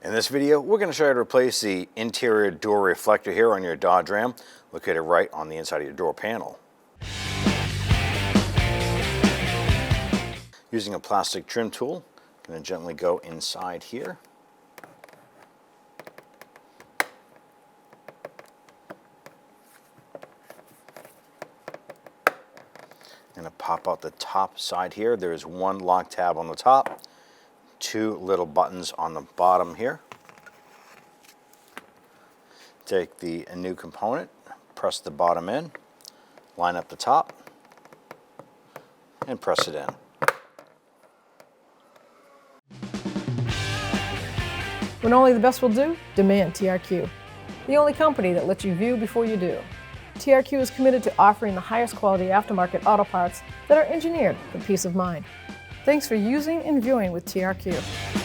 In this video, we're going to show you how to replace the interior door reflector here on your Dodge Ram, located right on the inside of your door panel. Using a plastic trim tool, I'm going to gently go inside here. I'm going to pop out the top side here. There's one lock tab on the top, two little buttons on the bottom here. Take the new component, press the bottom in, line up the top, and press it in. When only the best will do, demand TRQ. The only company that lets you view before you do. TRQ is committed to offering the highest quality aftermarket auto parts that are engineered for peace of mind. Thanks for using and viewing with TRQ.